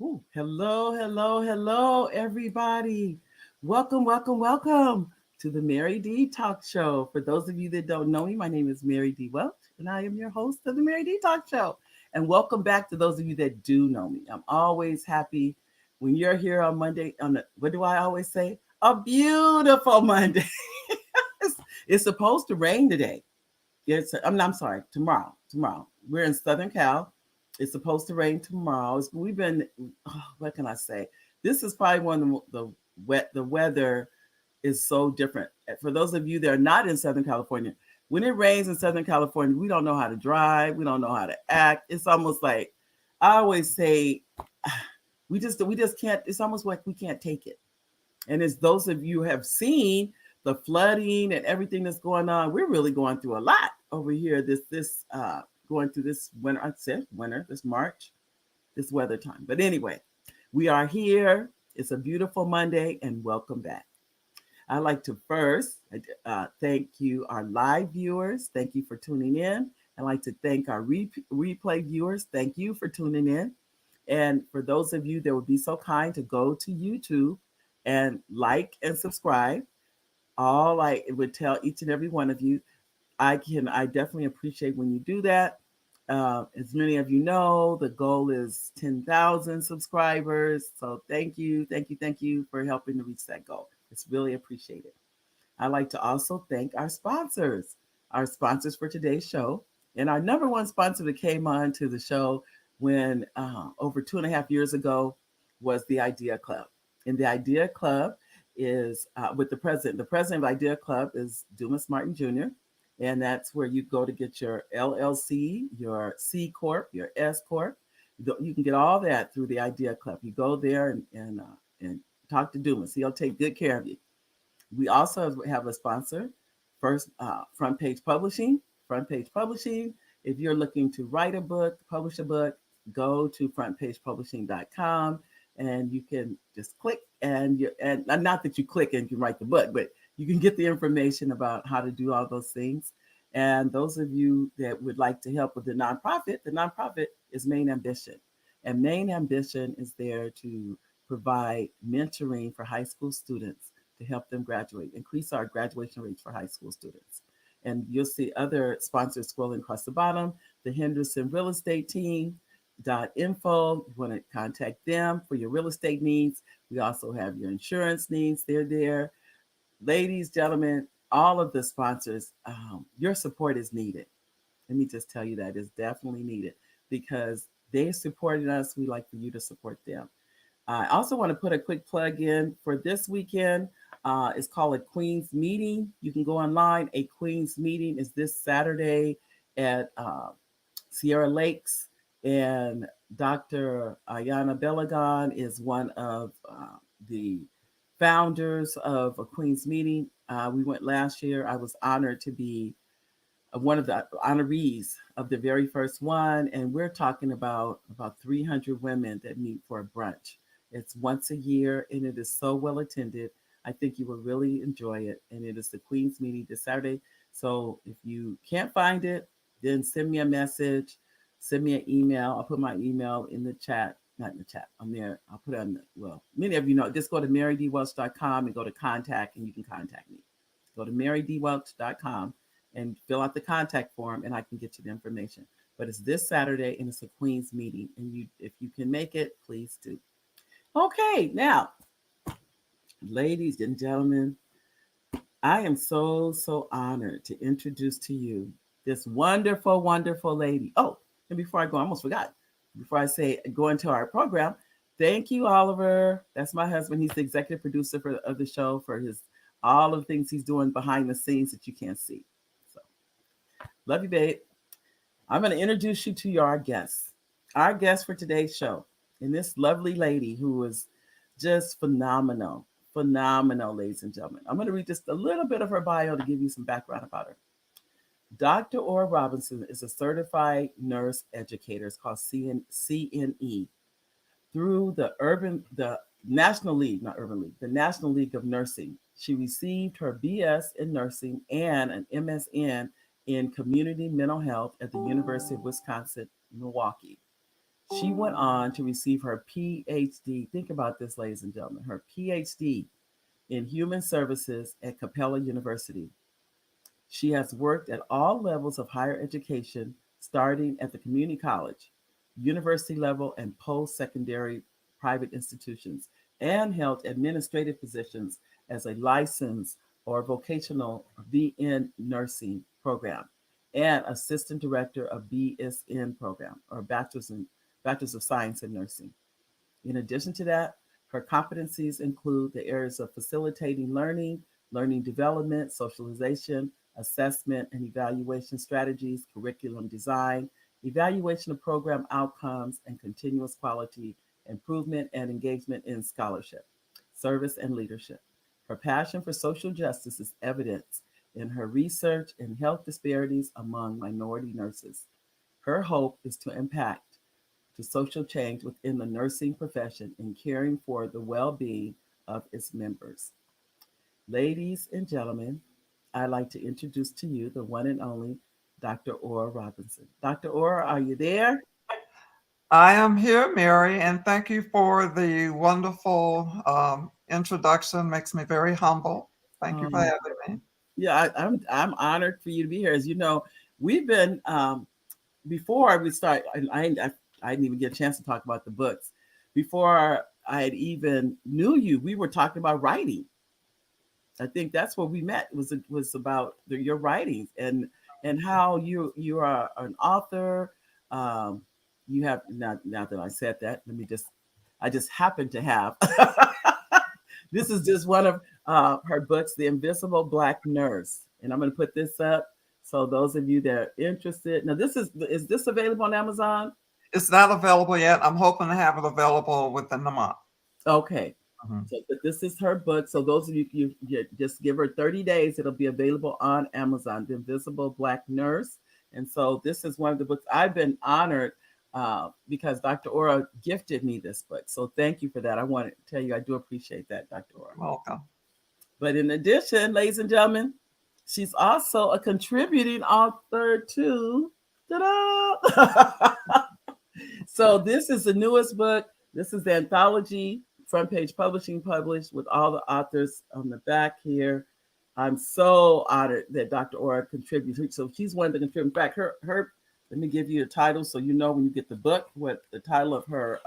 Ooh, hello, hello, hello, everybody. Welcome to the Mary D Talk Show. For those of you that don't know me, my name is Mary D Welch, and I am your host of the Mary D Talk Show. And welcome back to those of you that do know me. I'm always happy when you're here on Monday. What do I always say? A beautiful Monday. it's, it's supposed to rain today. I'm sorry, tomorrow. Tomorrow. We're in Southern Cal. It's supposed to rain tomorrow. We've been, what can I say? This is probably one of the weather is so different. For those of you that are not in Southern California, when it rains in Southern California, we don't know how to drive. We don't know how to act. It's almost like I always say, we just can't. It's almost like we can't take it. And as those of you have seen the flooding and everything that's going on, we're really going through a lot over here. This going through this winter. I said winter. This March, this weather time. But anyway, we are here. It's a beautiful Monday, and welcome back. I'd like to first thank you, our live viewers. Thank you for tuning in. I'd like to thank our replay viewers. Thank you for tuning in. And for those of you that would be so kind to go to YouTube and like and subscribe, all I would tell each and every one of you, I definitely appreciate when you do that. As many of you know, the goal is 10,000 subscribers. So thank you for helping to reach that goal. It's really appreciated. I'd like to also thank our sponsors for today's show. And our number one sponsor that came on to the show when over 2.5 years ago was the Idea Club. And the Idea Club is with the president. The president of Idea Club is Dumas Martin Jr. And that's where you go to get your LLC, your C Corp, your S Corp. You can get all that through the Idea Club. You go there and talk to Dumas. He'll take good care of you. We also have a sponsor, first Front Page Publishing. Front Page Publishing. If you're looking to write a book, publish a book, go to frontpagepublishing.com and you can just click and not that you click and you can write the book, but you can get the information about how to do all those things. And those of you that would like to help with the nonprofit is Main Ambition. And Main Ambition is there to provide mentoring for high school students to help them graduate, increase our graduation rates for high school students. And you'll see other sponsors scrolling across the bottom, the Henderson Real Estate Team, .info. You want to contact them for your real estate needs. We also have your insurance needs. They're there. Ladies, gentlemen, all of the sponsors, your support is needed. Let me just tell you that is definitely needed because they supported us. We like for you to support them. I also want to put a quick plug in for this weekend. It's called a Queen's Meeting. You can go online. A Queen's Meeting is this Saturday at Sierra Lakes, and Dr. Ayana Belagon is one of the founders of a Queen's Meeting. We went last year. I was honored to be one of the honorees of the very first one, and we're talking about 300 women that meet for a brunch. It's once a year, and it is so well attended. I think you will really enjoy it, and it is the Queen's Meeting this Saturday. So if you can't find it, then send me a message, send me an email. I'll put my email in the chat, not in the chat, I'm there. I'll put it on, many of you know, just go to marydwelch.com and go to contact, and you can contact me. Go to marydwelch.com and fill out the contact form, and I can get you the information. But it's this Saturday, and it's a Queen's Meeting, and if you can make it, please do. Okay, now, ladies and gentlemen, I am so honored to introduce to you this wonderful lady. Oh, and before I go, I almost forgot. Before I say go into our program, thank you, Oliver. That's my husband. He's the executive producer of the show for his all of the things he's doing behind the scenes that you can't see. So, love you, babe. I'm going to introduce you to our guest. Our guest for today's show, and this lovely lady who is just phenomenal, ladies and gentlemen. I'm going to read just a little bit of her bio to give you some background about her. Dr. Ora Robinson is a certified nurse educator. It's called CNE through the National League, not Urban League, the National League of Nursing. She received her BS in nursing and an MSN in community mental health at the University of Wisconsin, Milwaukee. She went on to receive her PhD. Think about this, ladies and gentlemen, her PhD in Human Services at Capella University. She has worked at all levels of higher education, starting at the community college, university level, and post secondary private institutions, and held administrative positions as a licensed or vocational VN nursing program and assistant director of BSN program, or Bachelor's of Science in Nursing. In addition to that, her competencies include the areas of facilitating learning, learning development, socialization, assessment and evaluation strategies, curriculum design, evaluation of program outcomes, and continuous quality improvement and engagement in scholarship, service, and leadership. Her passion for social justice is evident in her research in health disparities among minority nurses. Her hope is to impact to social change within the nursing profession in caring for the well being of its members. Ladies and gentlemen, I'd like to introduce to you the one and only Dr. Aura Robinson. Dr. Aura, are you there? I am here, Mary, and thank you for the wonderful introduction. Makes me very humble. Thank you for Um, having me. yeah, I'm honored for you to be here. As you know, we've been before we start. I didn't even get a chance to talk about the books. Before I had even knew you, we were talking about writing. I think that's where we met. Was about your writings and how you are an author. Um, you have now that I said that, let me just I just happen to have this is just one of her books, The Invisible Black Nurse, and I'm going to put this up so those of you that are interested. Now, is this available on Amazon? It's not available yet. I'm hoping to have it available within the month. Okay. Mhm. So but this is her book. So those of you just give her 30 days. It'll be available on Amazon, The Invisible Black Nurse. And so this is one of the books I've been honored because Dr. Aura gifted me this book. So thank you for that. I want to tell you I do appreciate that, Dr. Aura. Welcome. But in addition, ladies and gentlemen, she's also a contributing author to ta-da! So this is the newest book. This is the anthology, Front Page Publishing published with all the authors on the back here. I'm so honored that Dr. Aura contributes. So she's one of the contributors. In fact, her. Let me give you the title so you know when you get the book what the title of her.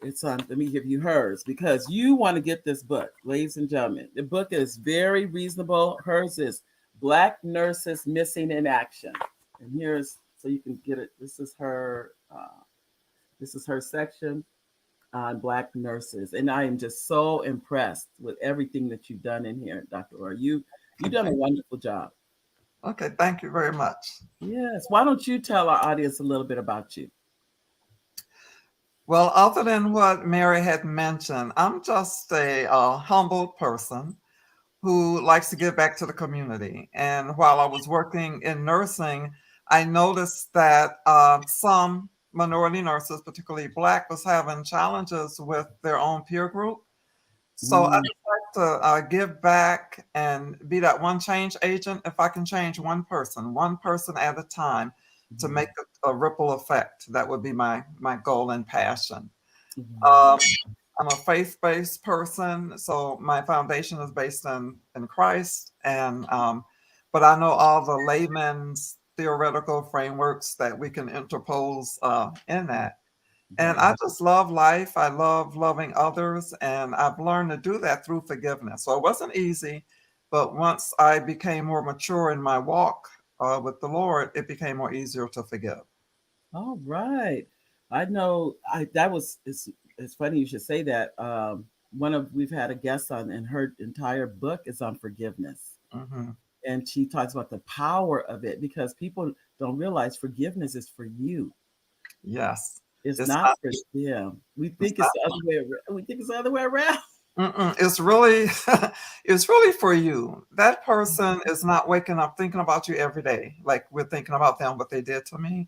It's on. Let me give you hers because you want to get this book, ladies and gentlemen. The book is very reasonable. Hers is Black Nurses Missing in Action, and here's so you can get it. This is her. This is her section on Black nurses, and I am just so impressed with everything that you've done in here, Dr. Orr. You've done a wonderful job. Okay, thank you very much. Yes. Why don't you tell our audience a little bit about you? Well, other than what Mary had mentioned, I'm just a humble person who likes to give back to the community. And while I was working in nursing, I noticed that some minority nurses, particularly Black, was having challenges with their own peer group. So I Mm, just like to give back and be that one change agent. If I can change one person at a time, to mm, make a ripple effect, that would be my goal and passion. wow. I'm a faith-based person, so my foundation is based in Christ, and but I know all the layman's theoretical frameworks that we can interpose in that. And Right. I just love life. I love loving others, and I've learned to do that through forgiveness. So it wasn't easy, but once I became more mature in my walk with the Lord, it became more easier to forgive. All right. I know I that was it's funny you should say that. One of we've had a guest on and her entire book is on forgiveness. Hmm. And she talks about the power of it because people don't realize forgiveness is for you. Yes, It's it's not not. for them. We It's think not. it's the other way around. We think it's the other way around. Mm-mm. It's really, it's really for you. That person is not waking up thinking about you every day, like we're thinking about them, what they did to me.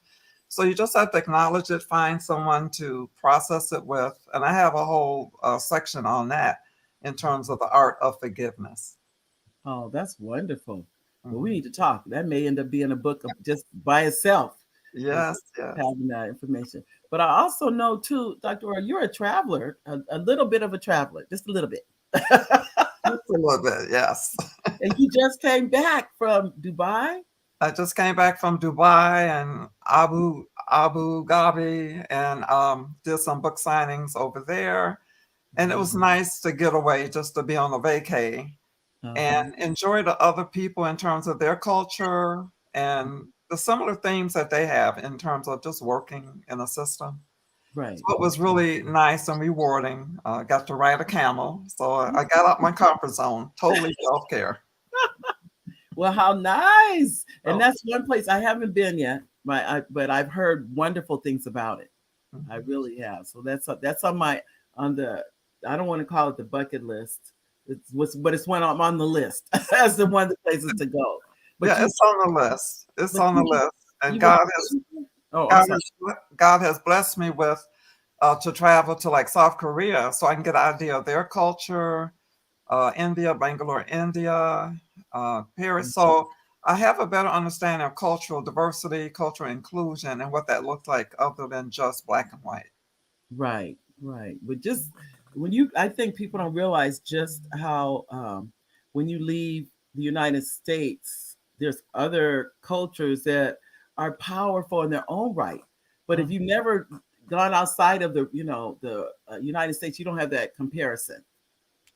So you just have to acknowledge it, find someone to process it with, and I have a whole section on that in terms of the art of forgiveness. Oh, that's wonderful. Well, we Mhm. need to talk. That may end up being a book of just by itself. Yes, yes. having that information. But I also know too, Dr. Orr, you're a traveler, a little bit of a traveler, just a little bit. Just a little bit, yes. And you just came back from Dubai. I just came back from Dubai and Abu Dhabi and did some book signings over there. And it was nice to get away just to be on a vacay Uh-huh. and enjoy the other people in terms of their culture and the similar themes that they have in terms of just working in a system. Right. So it was really nice and rewarding. Got to ride a camel. So I got out my comfort zone, totally self care. Well, how nice. And So, that's one place I haven't been yet, but I've heard wonderful things about it. I mhm. really have. So that's on my on the I don't want to call it the bucket list. But it's one on the list as the one of the places to go. But Yeah, you it's on the list. It's but on the list. And you were oh, I'm God sorry. God has blessed me with to travel to like South Korea so I can get an idea of their culture, India, Bangalore, India, Paris. So I have a better understanding of cultural diversity, cultural inclusion, and what that looks like other than just black and white. Right, right. But just I think people don't realize just how when you leave the United States, there's other cultures that are powerful in their own right. But if Mm, you never gone outside of the United States, you don't have that comparison.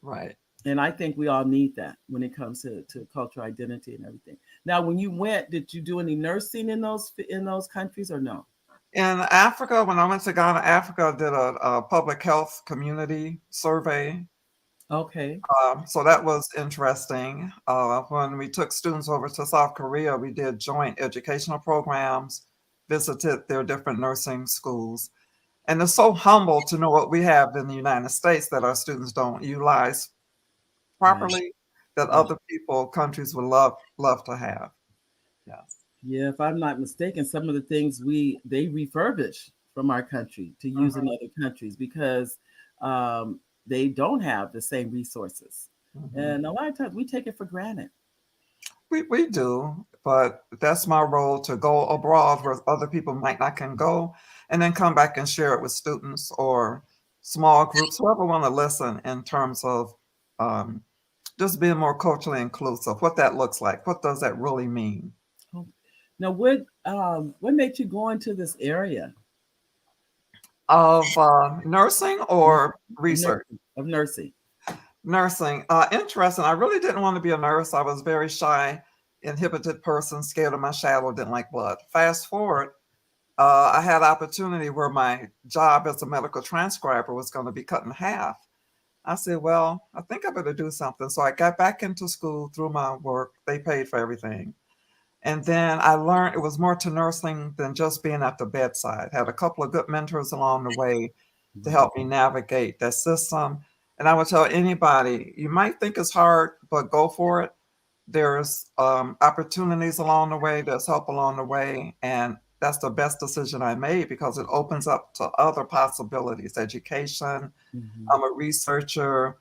right. And I think we all need that when it comes to cultural identity and everything. Now, when you went, did you do any nursing in those countries or no? In Africa, when I went to Ghana, Africa, I did a public health community survey. Okay. So that was interesting. When we took students over to South Korea, we did joint educational programs, visited their different nursing schools. And it's so humble to know what we have in the United States that our students don't utilize Right. properly, that Right. other people, countries would love to have. Yes. Yeah, if I'm not mistaken, some of the things they refurbish from our country to use in Mhm, other countries because they don't have the same resources, mhm. and a lot of times we take it for granted. We do, but that's my role to go abroad where other people might not can go, and then come back and share it with students or small groups, whoever want to listen in terms of um, just being more culturally inclusive, what that looks like, what does that really mean Oh, now, what made you go into this area of nursing or of research. nursing? Of nursing? Nursing, interesting. I really didn't want to be a nurse. I was very shy, inhibited person, scared of my shadow, didn't like blood. Fast forward, I had opportunity where my job as a medical transcriber was going to be cut in half. I said, well, I think I better do something. So I got back into school through my work. They paid for everything. And then I learned it was more to nursing than just being at the bedside. Had a couple of good mentors along the way to Right. help me navigate that system. And I would tell anybody, you might think it's hard, but go for it. There's opportunities along the way, there's help along the way. And that's the best decision I made because it opens up to other possibilities, education. Hmm. I'm a researcher.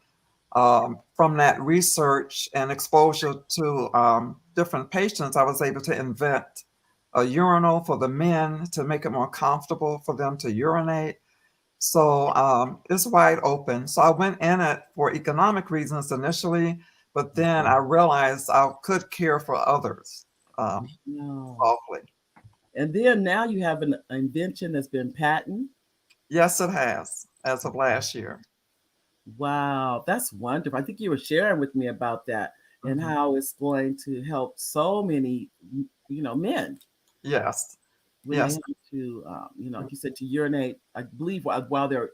From that research and exposure to different patients, I was able to invent a urinal for the men to make it more comfortable for them to urinate. So it's wide open. So I went in it for economic reasons initially, but then I realized I could care for others No. softly. And then now you have an invention that's been patented. Yes, it has, as of last year. Wow, that's wonderful. I think you were sharing with me about that and Mhm. how it's going to help so many, men Yes, when they yes, have to, like you said, to urinate. I believe while they are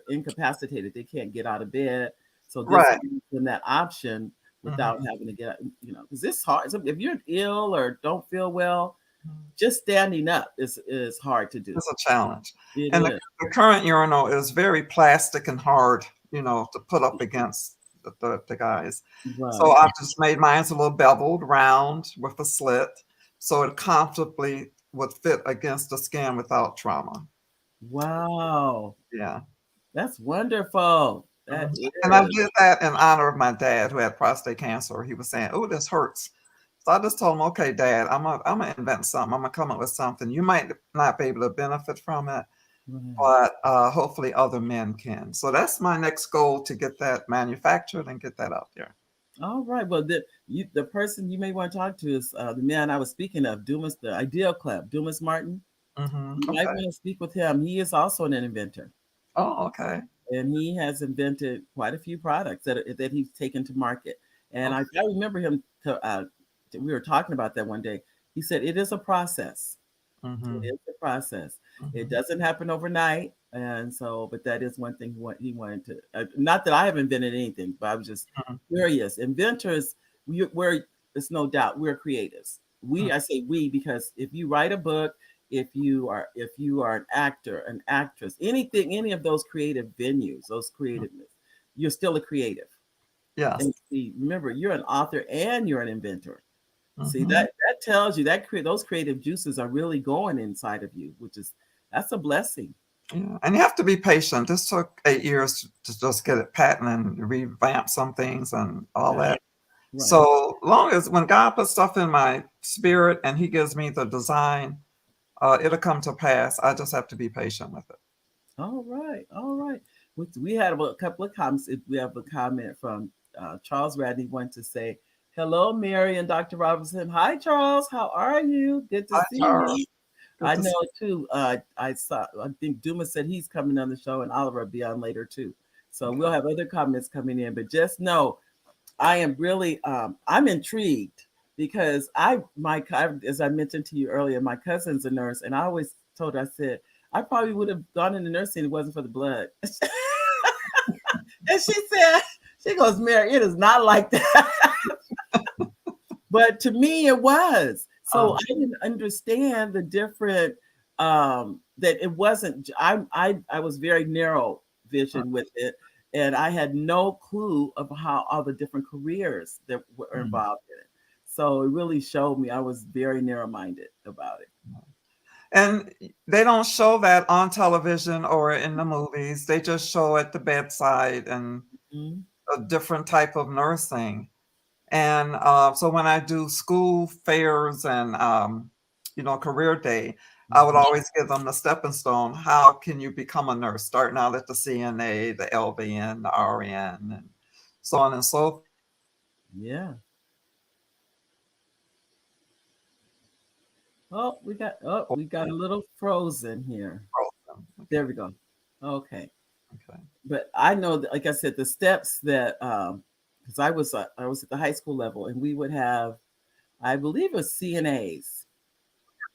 incapacitated, they can't get out of bed. So this right. gives them that option without Mhm. having to get, because it's hard. So if you're ill or don't feel well, just standing up is hard to do. It's a challenge. It And is. the current urinal is very plastic and hard, to put up against the guys. So Right. I just made mine a little beveled, round with a slit, so it comfortably would fit against the skin without trauma. Wow. Yeah. That's wonderful. That Mhm. And I is. did that in honor of my dad who had prostate cancer. He was saying, "Oh, this hurts." So I just told him, okay, Dad, I'm gonna invent something. I'm gonna come up with something. You might not be able to benefit from it, Right. but hopefully other men can. So that's my next goal, to get that manufactured and get that out there. All right. Well, the person you may want to talk to is the man I was speaking of, Dumas, the Ideal Club, Dumas Martin. You might Okay. want to speak with him. He is also an inventor, Oh, okay. and he has invented quite a few products that he's taken to market. And Okay. I remember him. We were talking about that one day. He said it is a process. It Mm-hmm. is a process. It Mm-hmm. doesn't happen overnight, and so, but that is one thing he wanted to. Not that I have invented anything, but I was just curious. Inventors, we're it's no doubt we're creatives. I say we because if you write a book, if you are an actor, an actress, anything, any of those creative venues, those creativeness, you're still a creative. Yes. And see, remember, you're an author and you're an inventor. See Mm-hmm. that tells you that those creative juices are really going inside of you, that's a blessing. Yeah. And you have to be patient. This took 8 years to just get it patent and revamp some things and all Right, that. right. So long as when God puts stuff in my spirit and He gives me the design, it'll come to pass. I just have to be patient with it. All right, all right. We had a couple of comments. We have a comment from Charles Radney wanted to say, "Hello, Mary and Dr. Robinson. Hi, Charles. How are you? Good to Hi, see Charles. you." Good I to see know too. I think Duma said he's coming on the show, and Oliver will be on later too. So you. we'll have other comments coming in, but just know I am really I'm intrigued because as I mentioned to you earlier, my cousin's a nurse, and I always told her, I said I probably would have gone into nursing if it wasn't for the blood. And she goes, Mary, it is not like that. But to me, it was. So Uh, I didn't understand the different that it wasn't. I was very narrow uh, vision with it, and I had no clue of how all the different careers that were mm. involved in it. So it really showed me I was very narrow minded about it. And they don't show that on television or in the movies. They just show at the bedside and Mhm. a different type of nursing. And so when I do school fairs and career day, I would Mhm. always give them the stepping stone. How can you become a nurse? Starting out at the CNA, the LVN, the RN, and so on and so Yeah. We got a little frozen here. forth. There Okay, we go. Okay. okay. But I know that, like I said, the steps that because I was at the high school level, and we would have, I believe it was CNAs.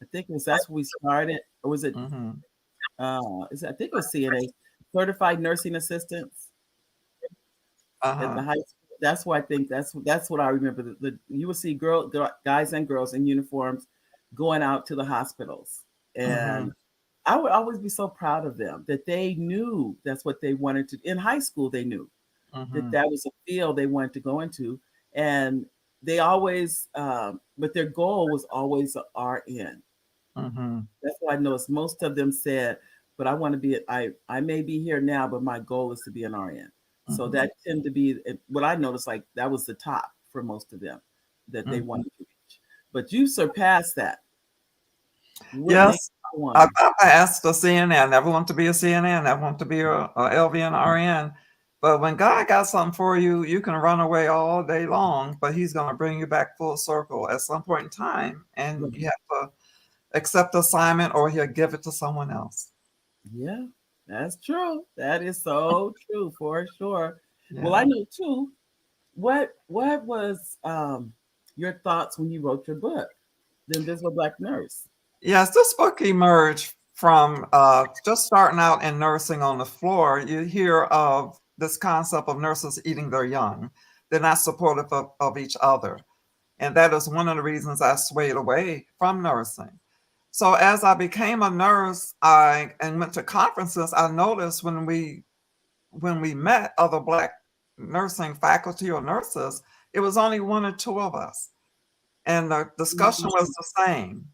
I think that's where we started, or was it? Mm-hmm. I think it was CNAs, certified nursing assistants at Uh-huh. the high school. That's why I think that's what I remember. You would see guys and girls in uniforms going out to the hospitals, Mm-hmm. and I would always be so proud of them that they knew that's what they wanted to. In high school, they knew that Mm-hmm. that was a field they wanted to go into, and they always, but their goal was always a RN. Mm-hmm. That's why I noticed most of them said, "But I want to be. I may be here now, but my goal is to be an RN." So Mm-hmm. that tended to be what I noticed. Like that was the top for most of them that they Mm-hmm. wanted to reach. But you surpassed that. What made Yes, you I one? passed the CNN. I never want to be a CNN. I want to be a LVN RN. But when God got something for you, you can run away all day long, but He's going to bring you back full circle at some point in time, and you have to accept the assignment, or He'll give it to someone else. Yeah, that's true. That is so true for sure. Well, I Yeah. know too. What was your thoughts when you wrote your book, The Invisible Black Nurse? Yes, this book emerged from just starting out in nursing on the floor. You hear of this concept of nurses eating their young. They're not supportive of each other. And that is one of the reasons I swayed away from nursing. So as I became a nurse, I and went to conferences, I noticed when we met other Black nursing faculty or nurses, it was only one or two of us. And the discussion was the same.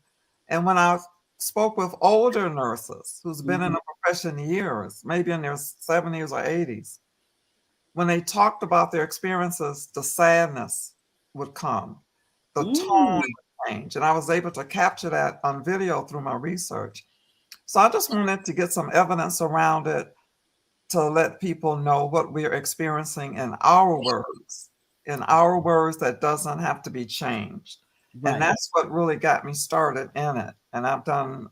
And when I spoke with older nurses who's been in Mhm. the profession years, maybe in their 70s or 80s, when they talked about their experiences, the sadness would come. the tone Mm, would change. And I was able to capture that on video through my research. So I just wanted to get some evidence around it to let people know what we're experiencing in our words that doesn't have to be changed. And right. that's what really got me started in it. And I've done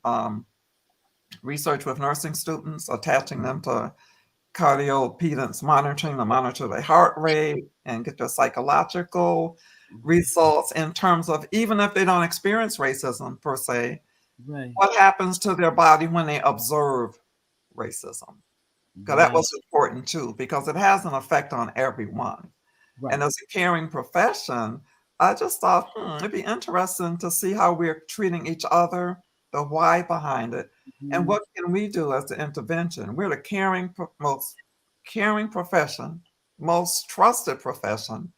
research with nursing students, attaching them to cardiopedants, monitoring to monitor their heart rate and get their psychological results in terms of even if they don't experience racism per se, Right. what happens to their body when they observe racism. Because that Right. was important too, because it has an effect on everyone. And Right. as a caring profession, I just thought, it'd be interesting to see how we're treating each other, the why behind it, and Mhm. what can we do as the intervention. We're the most caring profession, most trusted profession.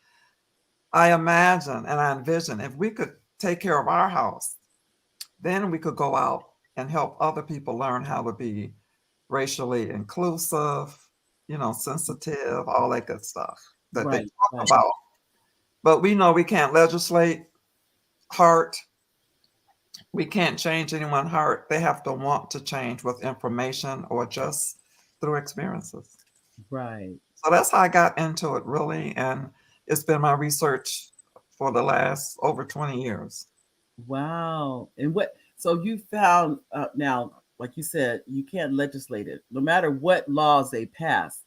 I imagine and I envision if we could take care of our house, then we could go out and help other people learn how to be racially inclusive, sensitive, all that good stuff that they Right. talk Right. about. But we know we can't legislate heart. We can't change anyone's heart. They have to want to change with information or just through experiences. Right. So that's how I got into it, really. And it's been my research for the last over 20 years. Wow. And what, so you found now, like you said, you can't legislate it. No matter what laws they pass,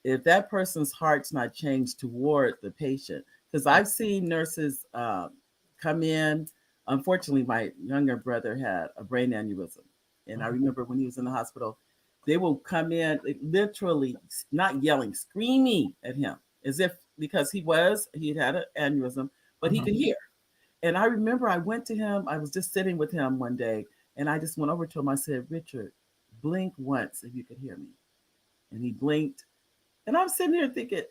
if that person's heart's not changed toward the patient, because I've seen nurses come in. Unfortunately, my younger brother had a brain aneurysm, and I Mhm, remember when he was in the hospital, they will come in literally not yelling, screaming at him as if because he had an aneurysm, but he mhm, could hear. And I remember I went to him. I was just sitting with him one day, and I just went over to him. I said, "Richard, blink once if you could hear me." And he blinked, and I'm sitting here thinking,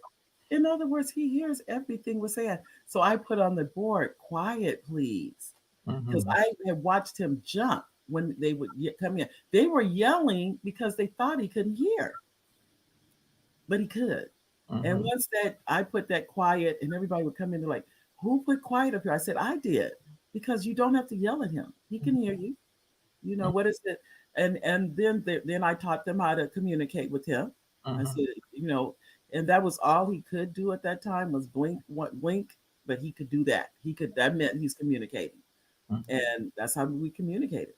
in other words, he hears everything we're saying. So I put on the board, quiet, please. Because mhm, I had watched him jump when they would come in. They were yelling because they thought he couldn't hear, but he could. And mhm, once that I put that quiet and everybody would come in, they're like, who put quiet up here? I said, I did. Because you don't have to yell at him. He can hear you. You know, what is it? And then I taught them how to communicate with him. I mhm, said, and that was all he could do at that time was blink, but he could do that. That meant he's communicating. mhm, And that's how we communicated.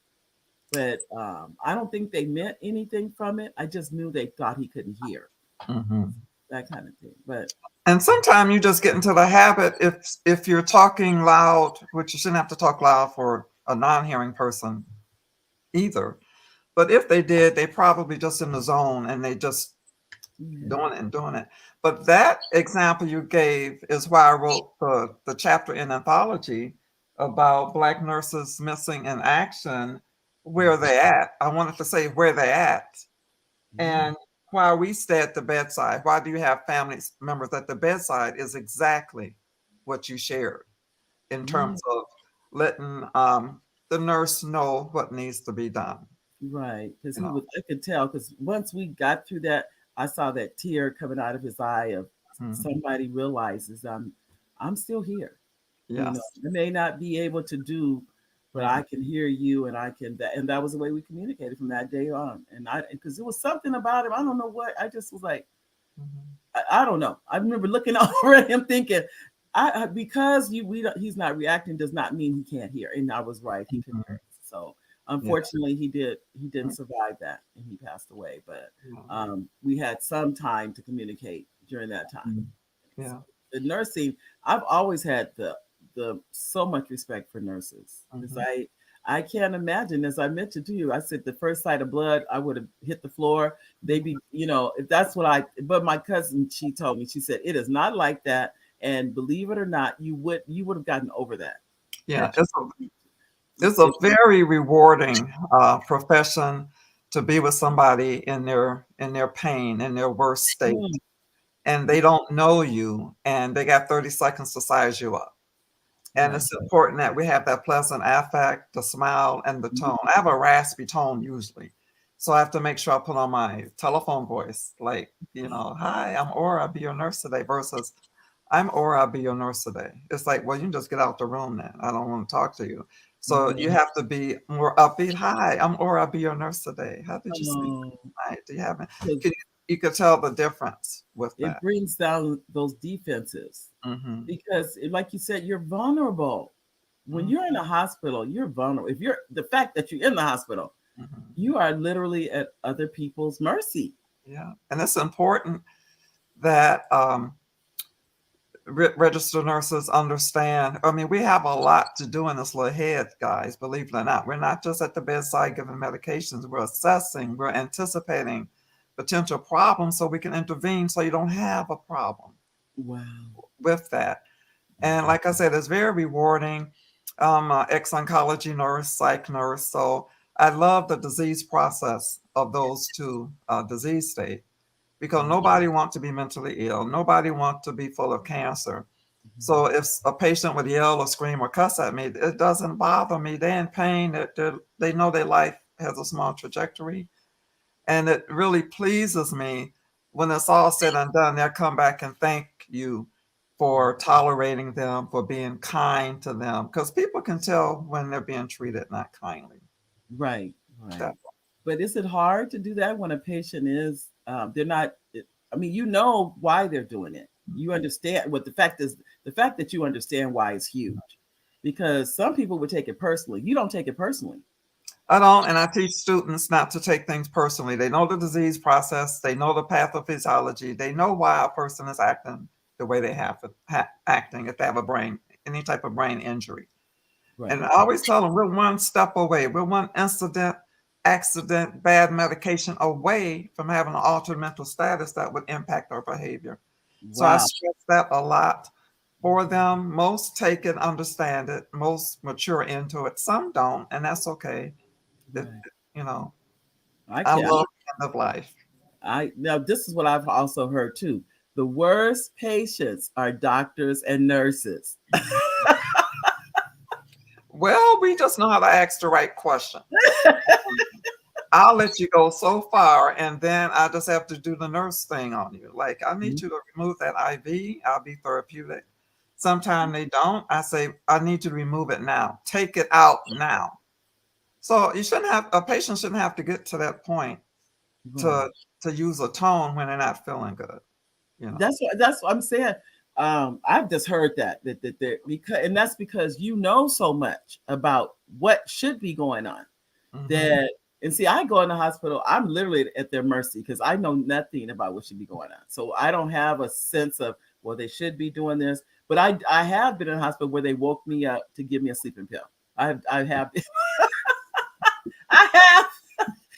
But I don't think they meant anything from it. I just knew they thought he couldn't hear, mhm. that kind of thing. But And sometimes you just get into the habit if you're talking loud, which you shouldn't have to talk loud for a non-hearing person either. But if they did, they probably just in the zone and they just yeah. doing it and doing it. But that example you gave is why I wrote the chapter in anthology about Black nurses missing in action. Where they at? I wanted to say where they at, Yeah. and why we stay at the bedside. Why do you have family members at the bedside? Is exactly what you shared in Yeah. terms of letting the nurse know what needs to be done. Right, because You know. I could tell, because once we got through that, I saw that tear coming out of his eye of Mhm. somebody realizes I'm still here. Yes. I may not be able to do, but Mhm. I can hear you and and that was the way we communicated from that day on. And because there was something about him, I don't know what, I just was like, Mhm. I don't know. I remember looking over at him thinking, because he's not reacting does not mean he can't hear. And I was right, he could Mhm. hear. So Yeah. unfortunately, he didn't survive that, and he passed away. But Yeah. we had some time to communicate during that time. Mhm. So Yeah. the nursing, I've always had the so much respect for nurses because Mhm. I can't imagine, as I mentioned to you, I said the first sight of blood, I would have hit the floor. They be, if that's what but my cousin, she told me, she said, it is not like that. And believe it or not, you would have gotten over that. Yeah. That It's a it, very rewarding profession to be with somebody in their pain, in their worst state, mm, and they don't know you, and they got 30 seconds to size you up. And right. it's important that we have that pleasant affect, the smile, and the tone. I have a raspy tone usually, so I have to make sure I put on my telephone voice, like, hi, I'm Aura, I'll be your nurse today, versus I'm or I'll be your nurse today. It's like, well, you can just get out the room then. I don't want to talk to you. So you Mhm. have to be more upbeat. Hi, I'm or I'll be your nurse today. How did you sleep Oh, last night? Do you have it? 'cause You could tell the difference with it that. brings down those defenses Hmm. because, like you said, you're vulnerable. When Hmm. you're in a hospital, you're vulnerable. If you're the fact that you're in the hospital, Hmm. you are literally at other people's mercy. Yeah, and it's important that registered nurses understand. I mean, we have a lot to do in this little head, guys, believe it or not. We're not just at the bedside giving medications, we're assessing, we're anticipating potential problems so we can intervene so you don't have a problem Wow. with that. And like I said, it's very rewarding. I'm an ex-oncology nurse, psych nurse, so I love the disease process of those two disease states because Wow. nobody wants to be mentally ill. Nobody wants to be full of cancer. So if a patient would yell or scream or cuss at me, it doesn't bother me. They're in pain. They know their life has a small trajectory. And it really pleases me when it's all said and done, they'll come back and thank you for tolerating them, for being kind to them. Because people can tell when they're being treated not kindly. Right, right. That, But is it hard to do that when a patient is, they're not, I mean, you know why they're doing it. You understand what the fact is, the fact that you understand why is huge because some people would take it personally. You don't take it personally. I don't, and I teach students not to take things personally. They know the disease process, they know the pathophysiology, they know why a person is acting the way they have acting if they have a brain, any type of brain injury. Right. And I always tell them we're one step away, we're one incident, accident, bad medication away from having an altered mental status that would impact our behavior. So I Wow. stress that a lot for them. Most take it, understand it, most mature into it. Some don't, and that's okay. It, Right. you know, I I can't. love the end of life. I now this is what I've also heard too. The worst patients are doctors and nurses. Well, we just know how to ask the right question. I'll let you go so far, and then I just have to do the nurse thing on you. Like, I need you to remove that IV. I'll be therapeutic. Sometimes they don't. I say, I need you to remove it now. Take it out now. So you shouldn't have a patient shouldn't have to get to that point Right. to use a tone when they're not feeling good. You know. That's what I'm saying. I've just heard that because and that's because you know so much about what should be going on Hmm. that and see I go in the hospital, I'm literally at their mercy because I know nothing about what should be going on. So I don't have a sense of well they should be doing this, but I have been in a hospital where they woke me up to give me a sleeping pill. I have I have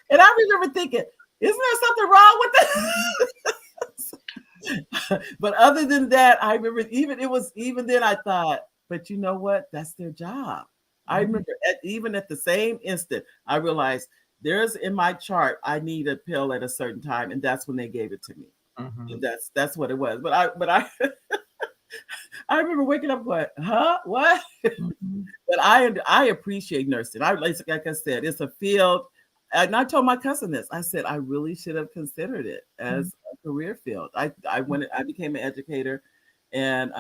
and I remember thinking, isn't there something wrong with this? But other than that, I remember even then I thought, but you know what? That's their job. I Hmm. remember even at the same instant, I realized there's in my chart I need a pill at a certain time, and that's when they gave it to me. Hmm. And that's what it was. But I I remember waking up going, huh? What? Hmm. But I appreciate nursing. Like I said, it's a field. And I told my cousin this. I said I really should have considered it as a career field. I became an educator, and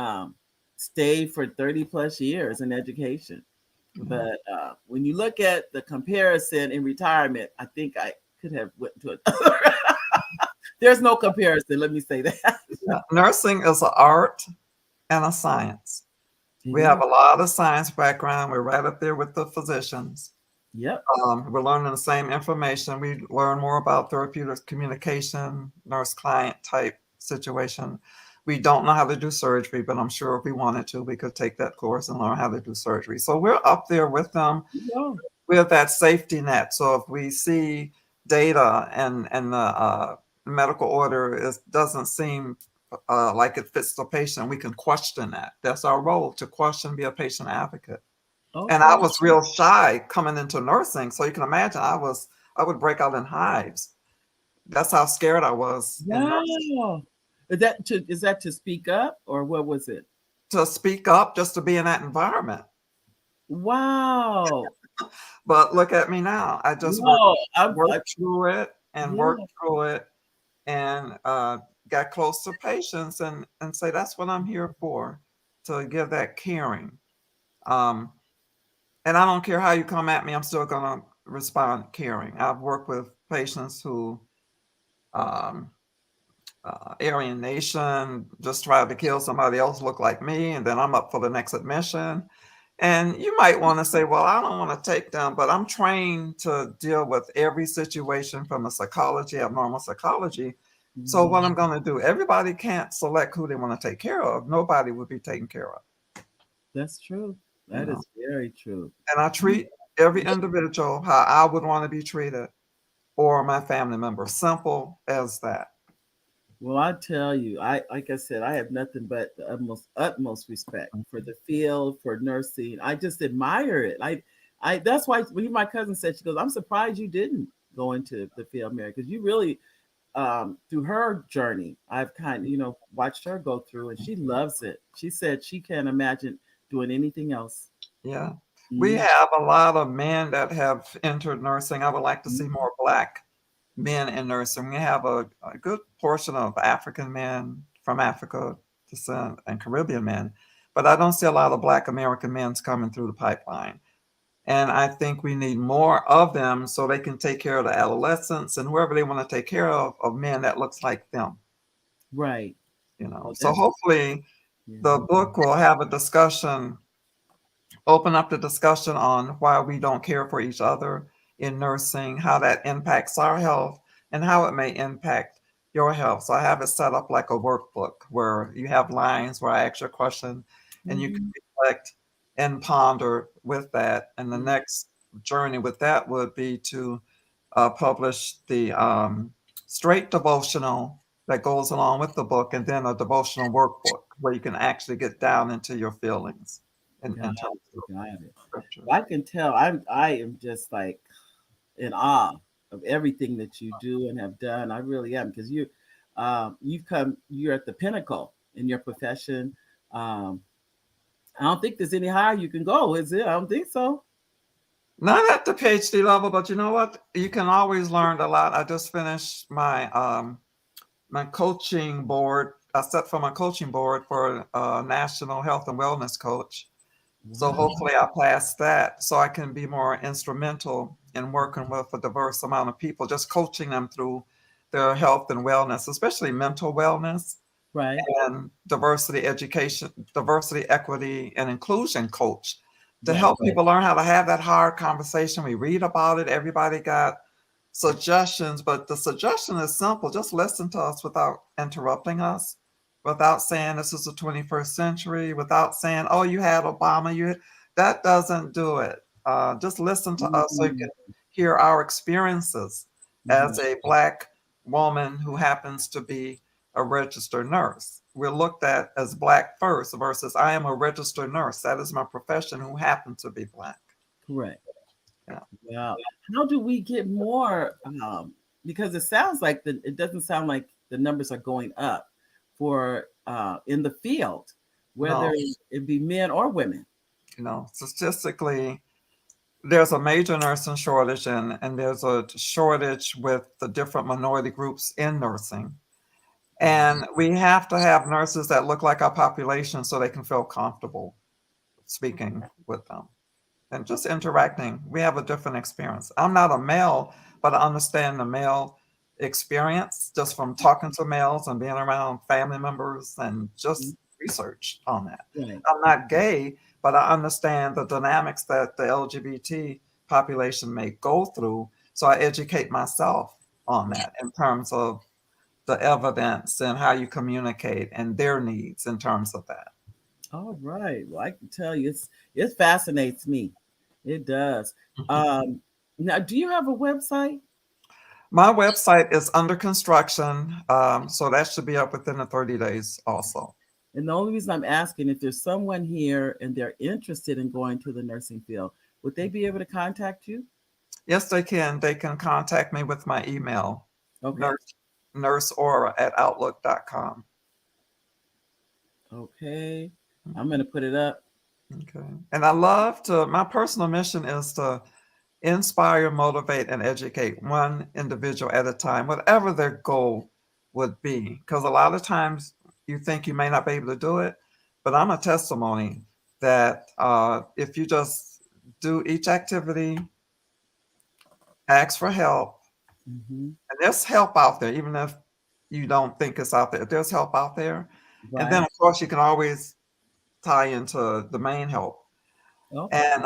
stayed for 30 plus years in education. Yeah. But when you look at the comparison in retirement, I think I could have went to another. There's no comparison. Let me say that. Yeah. Nursing is an art and a science. It We have is. a lot of science background. We're right up there with the physicians. Yep. We're learning the same information. We learn more about therapeutic communication, nurse client type situation. We don't know how to do surgery, but I'm sure if we wanted to, we could take that course and learn how to do surgery. So we're up there with them. Yeah. We're that safety net. So if we see data and the medical order doesn't seem like it fits the patient, we can question that. That's our role, to question, be a patient advocate. And I Okay. was real shy coming into nursing. So you can imagine I would break out in hives. That's how scared I was in nursing. Wow. Is that to speak up or what was it? To speak up, just to be in that environment. Wow. But look at me now. I just No, worked through it and yeah. worked through it and got close to patients and say, that's what I'm here for, to give that caring. Um, and I don't care how you come at me, I'm still going to respond caring. I've worked with patients who, um, Aryan Nation, just tried to kill somebody else look like me, and then I'm up for the next admission. And you might want to say, well, I don't want to take them, but I'm trained to deal with every situation from a psychology, abnormal psychology. So what I'm going to do, everybody can't select who they want to take care of. Nobody would be taken care of. That's true. You That know? is very true. And I treat every individual how I would want to be treated, or my family member. Simple as that. Well, I tell you, I like I said, I have nothing but the utmost respect for the field, for nursing. I just admire it. I that's why when my cousin said, she goes, I'm surprised you didn't go into the field, Mary, because you really through her journey, I've kind of, watched her go through, and she loves it. She said she can't imagine doing anything else. Yeah. We Mhm. have a lot of men that have entered nursing. I would like to see more Black men in nursing. We have a good portion of African men from Africa descent and Caribbean men, but I don't see a lot of Black American men coming through the pipeline. And I think we need more of them so they can take care of the adolescents and whoever they want to take care of men that looks like them. Right. Oh, So hopefully yeah. the book will have a discussion, open up the discussion on why we don't care for each other in nursing, how that impacts our health, and how it may impact your health. So I have it set up like a workbook where you have lines where I ask you a question and you can reflect and ponder with that. And the next journey with that would be to publish the straight devotional that goes along with the book, and then a devotional workbook where you can actually get down into your feelings in Got terms of it. Got it. scripture. Well, I can tell. I am just like in awe of everything that you do and have done. I really am, because you're at the pinnacle in your profession. Um, I don't think there's any higher you can go, is it? I don't think so. Not at the PhD level, but you know what? You can always learn a lot. I just finished my coaching board. I set for my coaching board for a national health and wellness coach. So Wow. hopefully I pass that so I can be more instrumental in working with a diverse amount of people, just coaching them through their health and wellness, especially mental wellness Right. and diversity education, diversity, equity, and inclusion coach to Right. help people learn how to have that hard conversation. We read about it. Everybody got suggestions, but the suggestion is simple. Just listen to us without interrupting us, without saying this is the 21st century, without saying, oh, you had Obama. That doesn't do it. Just listen to us so you Mhm. can hear our experiences as Mhm. a Black woman who happens to be a registered nurse. We're looked at as Black first versus I am a registered nurse. That is my profession who happen to be Black. Correct. Yeah. Wow. How do we get more? Because it sounds like it doesn't sound like the numbers are going up for in the field, whether No, it be men or women. statistically, there's a major nursing shortage and there's a shortage with the different minority groups in nursing. And we have to have nurses that look like our population so they can feel comfortable speaking with them and just interacting. We have a different experience. I'm not a male, but I understand the male experience just from talking to males and being around family members and just research on that. Right. I'm not gay, but I understand the dynamics that the LGBT population may go through. So I educate myself on that in terms of the evidence and how you communicate and their needs in terms of that. All right. Well, I can tell you, it fascinates me. It does. Um, Now, do you have a website? My website is under construction, so that should be up within the 30 days also. And the only reason I'm asking, if there's someone here and they're interested in going to the nursing field, would they be able to contact you? Yes, they can. They can contact me with my email, Okay. nurse, nurseaura@outlook.com. Okay. I'm going to put it up. Okay. And my personal mission is to inspire, motivate, and educate one individual at a time, whatever their goal would be. Because a lot of times you think you may not be able to do it, but I'm a testimony that if you just do each activity, ask for help, Mhm. and there's help out there, even if you don't think it's out there. There's help out there. And then, Right. of course, you can always tie into the main help. Okay. And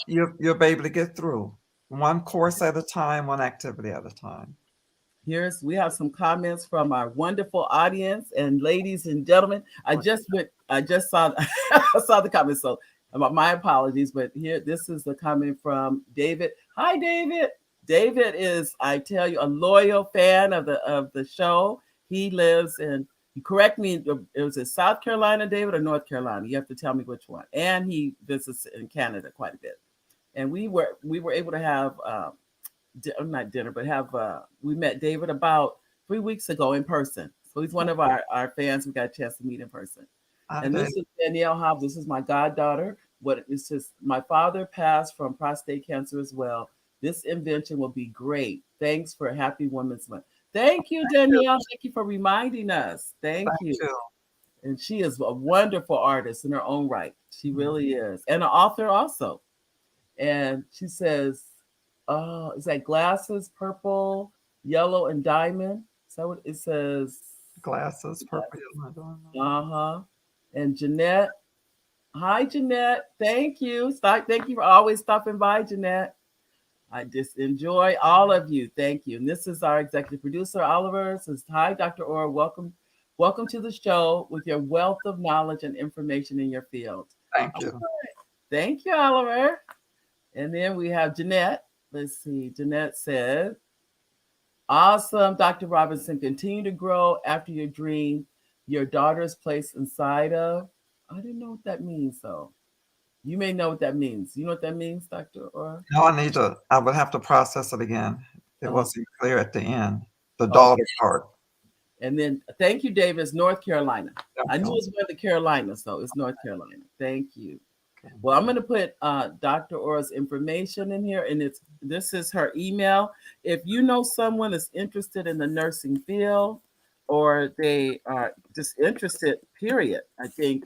you'll be able to get through one course at a time, one activity at a time. We have some comments from our wonderful audience and ladies and gentlemen. I just saw I saw the comments, so my apologies, but this is the comment from David. Hi, David. David is, I tell you, a loyal fan of the show. He lives in, you correct me, it was in South Carolina, David, or North Carolina. You have to tell me which one. And he visits in Canada quite a bit. And we were able to have not dinner, but have we met David about 3 weeks ago in person. So he's one of our fans. We got a chance to meet in person. And this is Danielle Hobbs. This is my goddaughter. What it's just, my father passed from prostate cancer as well. This invention will be great. Thanks for Happy Women's Month. Thank you, Danielle. Thank you for reminding us. Thank you. And she is a wonderful artist in her own right. She really is. And an author also. And she says, oh, is that glasses, purple, yellow, and diamond? Is that what it says? Glasses, purple, yellow. Uh-huh. And Jeanette. Hi, Jeanette. Thank you. Thank you for always stopping by, Jeanette. I just enjoy all of you. Thank you. And this is our executive producer, Oliver. Says, hi, Dr. Orr. Welcome to the show with your wealth of knowledge and information in your field. Thank you. Thank you, Oliver. And then we have Jeanette. Let's see. Jeanette said, awesome, Dr. Robinson. Continue to grow after your dream. Your daughter's placed inside of. I didn't know what that means, though. You may know what that means. You know what that means, Dr. Orr? No, I would have to process it again. It wasn't clear at the end. The daughter part. And then thank you, David. It's North Carolina. I knew it was one of the Carolinas, so it's North Carolina. Thank you. Well, I'm going to put Dr. Orr's information in here, and this is her email. If you know someone that's interested in the nursing field, or they are just interested, period, I think,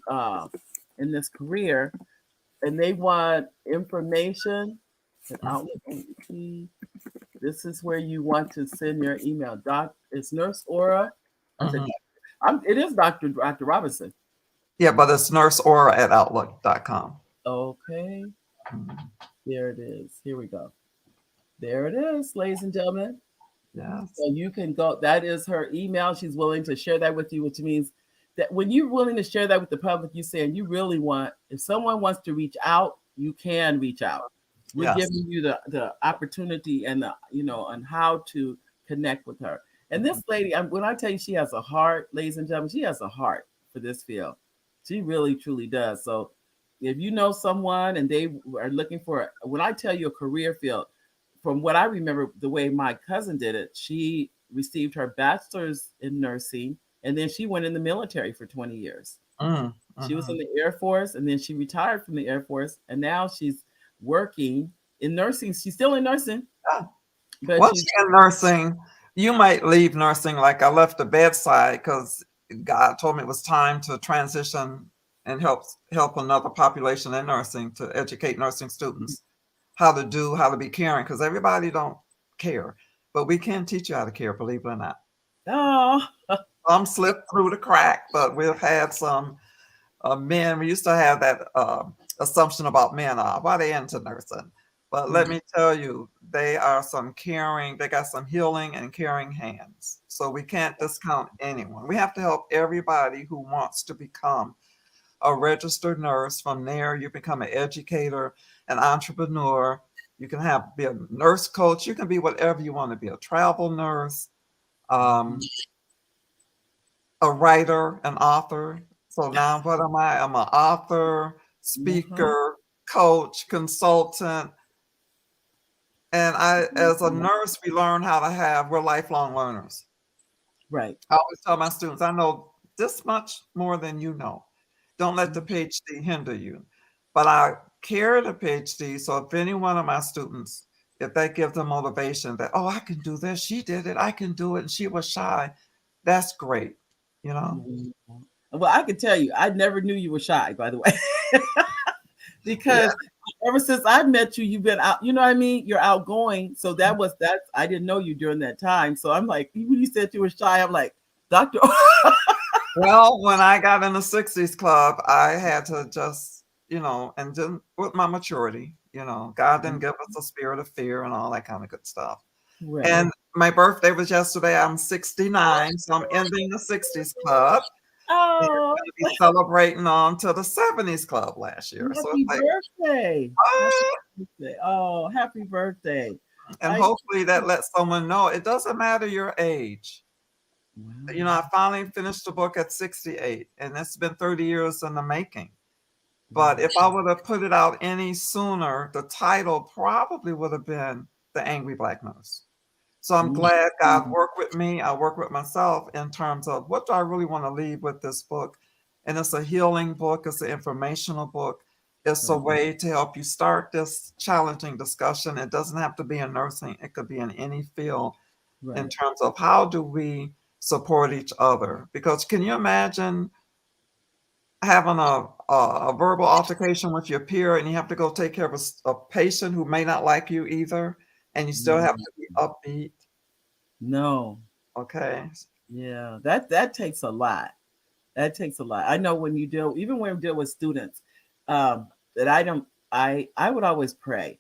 in this career, and they want information, this is where you want to send your email. It's Nurse Aura. It is Dr. Robinson. Yeah, but it's nurseaura@outlook.com. Okay. There it is. Here we go. There it is, ladies and gentlemen. Yes. So you can go. That is her email. She's willing to share that with you, which means that when you're willing to share that with the public, you're saying you really want, if someone wants to reach out, you can reach out. We're giving you the opportunity and on how to connect with her. And this lady, when I tell you she has a heart, ladies and gentlemen, she has a heart for this field. She really, truly does. So if you know someone and they are looking for, when I tell you a career field, from what I remember, the way my cousin did it, she received her bachelor's in nursing, and then she went in the military for 20 years. She was in the Air Force, and then she retired from the Air Force, and now she's working in nursing. She's still in nursing. But once you're in nursing, you might leave nursing. Like I left the bedside because God told me it was time to transition and help another population in nursing, to educate nursing students how to be caring, because everybody don't care, but we can teach you how to care, believe it or not. Oh, some slipped through the crack, but we've had some men. We used to have that assumption about men, why they into nursing, but let me tell you, they are some caring, they got some healing and caring hands. So we can't discount anyone. We have to help everybody who wants to become a registered nurse. From there, you become an educator, an entrepreneur. You can be a nurse coach. You can be whatever you want to be, a travel nurse, a writer, an author. So now what am I? I'm an author, speaker, coach, consultant. And as a nurse, we learn how to we're lifelong learners. Right. I always tell my students, I know this much more than you know. Don't let the PhD hinder you. But I carry the PhD, so if any one of my students, if that gives them motivation that, oh, I can do this, she did it, I can do it, and she was shy, that's great, you know. Mhm. Well, I can tell you, I never knew you were shy, by the way, Yeah. because ever since I met you, you've been out. You know what I mean? You're outgoing. So that I didn't know you during that time. So I'm like, when you said you were shy, I'm like, Doctor. Well, when I got in the 60s club, I had to just, and then with my maturity, God didn't give us a spirit of fear and all that kind of good stuff. Right. And my birthday was yesterday. I'm 69, so I'm ending the 60s club. And I'm Oh, going to be celebrating on to the 70s club last year. So it's happy like, birthday! Happy what? birthday! Oh, happy birthday! And I hopefully that lets someone know it doesn't matter your age. wow. I finally finished the book at 68, and it's been 30 years in the making. But Wow. if I would have put it out any sooner, the title probably would have been The Angry Black Nurse. So I'm glad God Mhm. worked with me. I work with myself in terms of what do I really want to leave with this book? And it's a healing book, it's an informational book. It's a Right. way to help you start this challenging discussion. It doesn't have to be in nursing, it could be in any field in Right. terms of how do we support each other? Because can you imagine having a verbal altercation with your peer and you have to go take care of a patient who may not like you either, and you still have Mhm. to be upbeat? No. Okay. Yeah. That takes a lot. That takes a lot. I know when you deal, even when we deal with students, that I don't. I would always pray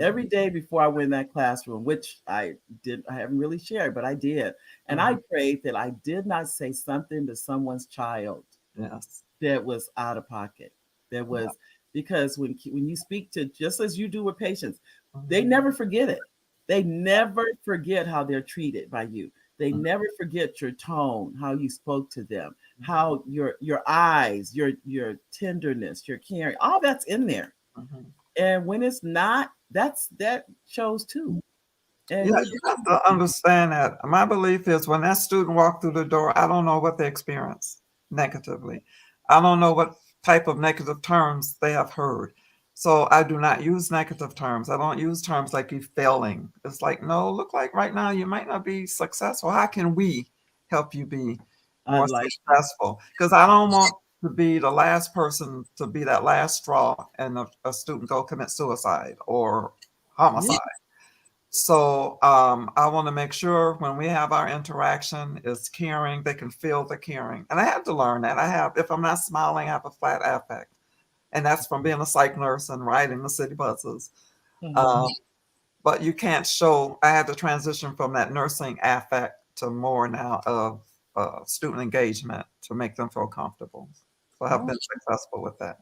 every Mhm, day before I went in that classroom, which I did. I haven't really shared, but I did, and I mhm. prayed that I did not say something to someone's child Yes. that was out of pocket. That Yeah. was because when you speak to, just as you do with patients, they Mhm, never forget it. They never forget how they're treated by you. They mhm, never forget your tone, how you spoke to them, mhm, how your eyes, your tenderness, your caring, all that's in there. mhm. And when it's not, that shows too. Yeah, And you're you have to understand that. My belief is when that student walked through the door, I don't know what they experienced negatively. I don't know what type of negative terms they have heard. So I do not use negative terms. I don't use terms like you failing. It's like, no, look like right now you might not be successful. How can we help you be I more like that. successful? Because I don't want to be the last person to be that last straw and a student go commit suicide or Yeah, homicide. So I want to make sure when we have our interaction is caring, they can feel the caring. And I had to learn that. If I'm not smiling, I have a flat affect. And that's from being a psych nurse and riding the city buses. mhm. Um, but you can't show, I had to transition from that nursing affect to more now of student engagement to make them feel comfortable. So I have Oh, been successful with that.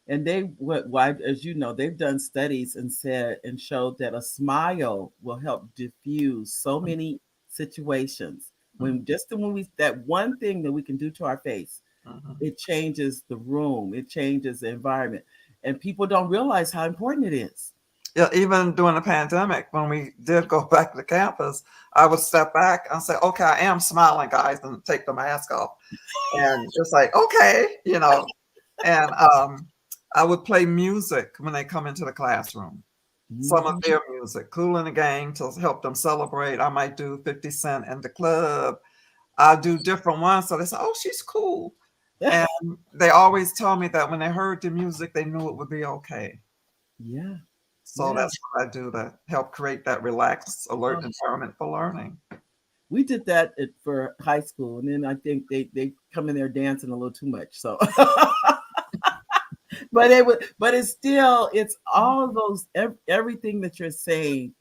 and they what why as you know they've done studies and said and showed that a smile will help diffuse so many situations when Mhm, just when we that one thing that we can do to our face, mhm. it changes the room, it changes the environment, and people don't realize how important it is. Yeah, even during the pandemic, when we did go back to campus, I would step back and say, okay, I am smiling, guys, and take the mask off. And it's like, okay, and I would play music when they come into the classroom, some of Mhm. their music, Kool and the Gang to help them celebrate. I might do 50 Cent in the club. I do different ones. So they say, oh, she's cool. And they always tell me that when they heard the music, they knew it would be okay. Yeah, So yeah. that's what I do to help create that relaxed, alert Um, environment for learning. we did that for high school, and then I think they come in there dancing a little too much. So but it was, but it's still, it's all those everything that you're saying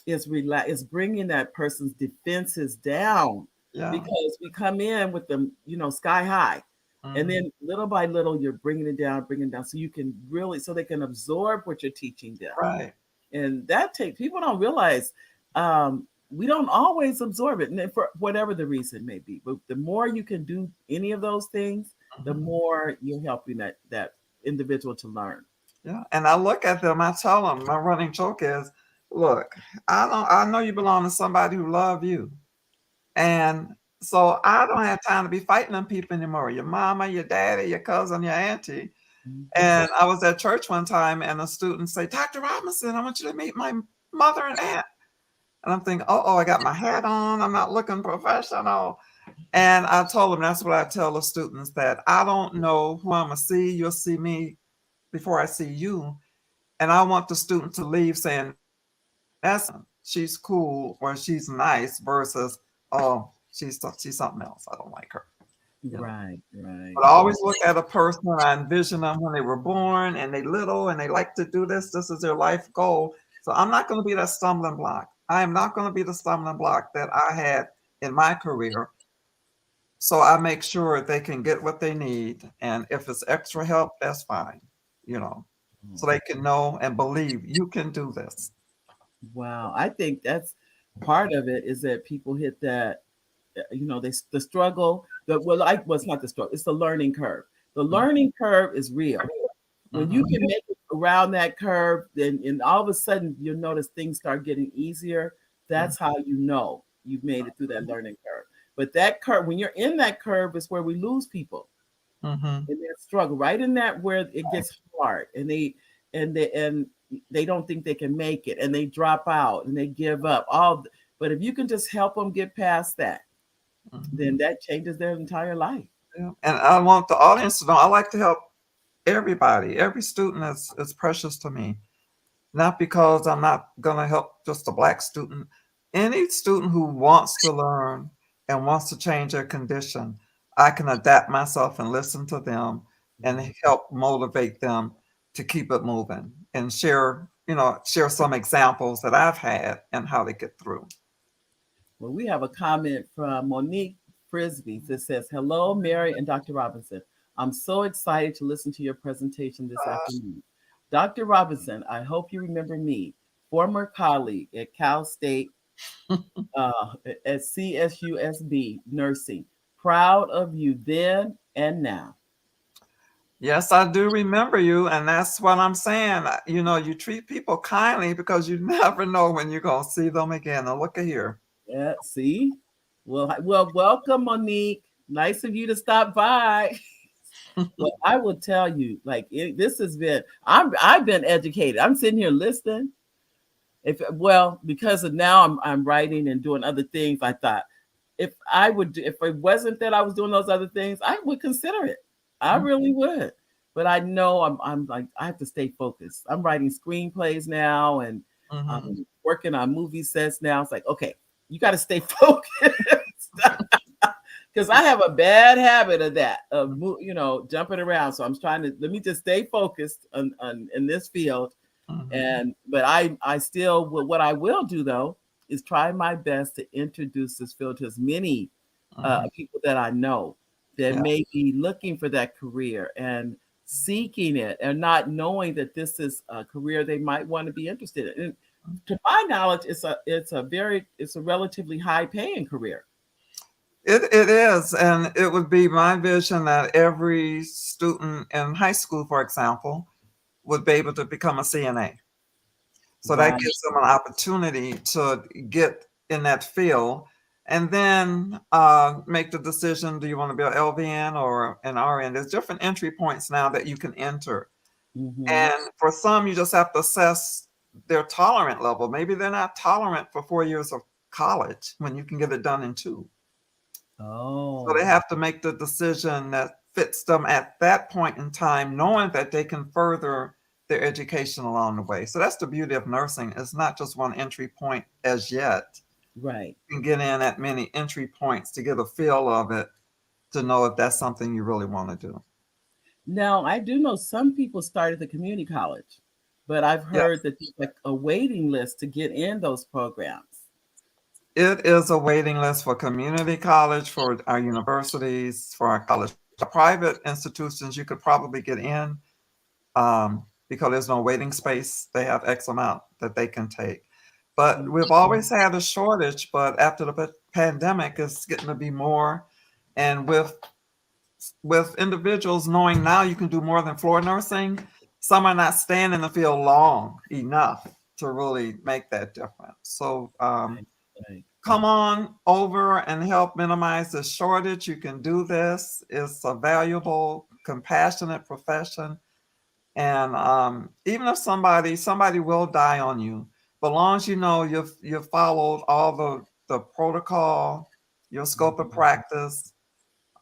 is is bringing that person's defenses down, Yeah. because we come in with them, sky high, and Mhm. then little by little you're bringing it down, so you can really, so they can absorb what you're teaching them, Right. and that take people don't realize. We don't always absorb it, and then for whatever the reason may be. But the more you can do any of those things, the Mhm. more you're helping that individual to learn. Yeah. And I look at them, I tell them, my running joke is, look, I know you belong to somebody who love you. And so I don't have time to be fighting them people anymore. Your mama, your daddy, your cousin, your auntie. Mhm. And I was at church one time and a student say, Dr. Robinson, I want you to meet my mother and aunt. And I'm thinking, oh, I got my hat on. I'm not looking professional. And I told them that's what I tell the students, that I don't know who I'm gonna see. You'll see me before I see you. And I want the student to leave saying, she's cool or she's nice versus, oh, she's something else. I don't like her. You know. Right, right. But I always look at a person, I envision them when they were born and they little and they like to do this. This is their life goal. So I'm not going to be that stumbling block. I am not going to be the stumbling block that I had in my career. So I make sure they can get what they need. And if it's extra help, that's fine, you know, so they can know and believe you can do this. Wow. I think that's part of it is that people hit that, the struggle, it's not the struggle, it's the learning curve. The learning curve is real. When you Mhm. can make it around that curve, then and all of a sudden you'll notice things start getting easier. That's how you know you've made it through that learning curve. But that curve, when you're in that curve, is where we lose people Mhm. in that struggle, right in that where it gets hard, and they don't think they can make it, and they drop out and they give up. But if you can just help them get past that, Mhm. then that changes their entire life. Yeah. And I want the audience to know I like to help everybody. Every student is precious to me. Not because I'm not going to help just a Black student. Any student who wants to learn and wants to change their condition, I can adapt myself and listen to them and help motivate them to keep it moving and share some examples that I've had and how to get through. Well, we have a comment from Monique Frisbee that says, "Hello, Mary and Dr. Robinson. I'm so excited to listen to your presentation this afternoon. Dr. Robinson, I hope you remember me, former colleague at Cal State at CSUSB Nursing. Proud of you then and now." Yes, I do remember you, and that's what I'm saying. You treat people kindly because you never know when you're going to see them again. Now, look at here. Yeah, see? Well, welcome, Monique. Nice of you to stop by. Well, I will tell you, this has been. I've been educated. I'm sitting here listening. Because of now I'm writing and doing other things. I thought if it wasn't that I was doing those other things, I would consider it. I really would. But I know I'm like I have to stay focused. I'm writing screenplays now and Mhm. working on movie sets now. It's like, okay, you got to stay focused. Because I have a bad habit of that, jumping around. So I'm trying to let me just stay focused on in this field. Mhm. But I still what I will do though is try my best to introduce this field to as many Mhm. people that I know that Yeah. may be looking for that career and seeking it and not knowing that this is a career they might want to be interested in. And to my knowledge, it's a relatively high paying career. It is, and it would be my vision that every student in high school, for example, would be able to become a CNA. So that Right. gives them an opportunity to get in that field and then make the decision, do you want to be an LVN or an RN? There's different entry points now that you can enter. Hmm. And for some, you just have to assess their tolerant level. Maybe they're not tolerant for 4 years of college when you can get it done in 2. So they Oh, have to make the decision that fits them at that point in time, knowing that they can further their education along the way. So that's the beauty of nursing. It's not just one entry point as yet. right. You can get in at many entry points to get a feel of it, to know if that's something you really want to do. Now, I do know some people start at the community college, but I've Yeah, heard that there's like a waiting list to get in those programs. it is a waiting list for community college, for our universities, for our college. Private institutions, you could probably get in because there's no waiting space. They have X amount that they can take. But we've always had a shortage, but after the pandemic, it's getting to be more. And with individuals knowing now you can do more than floor nursing, some are not staying in the field long enough to really make that difference. So Right, right. come on over and help minimize the shortage. You can do this. It's a valuable, compassionate profession. And even if somebody will die on you, but long as you know you've followed all the protocol your scope of practice.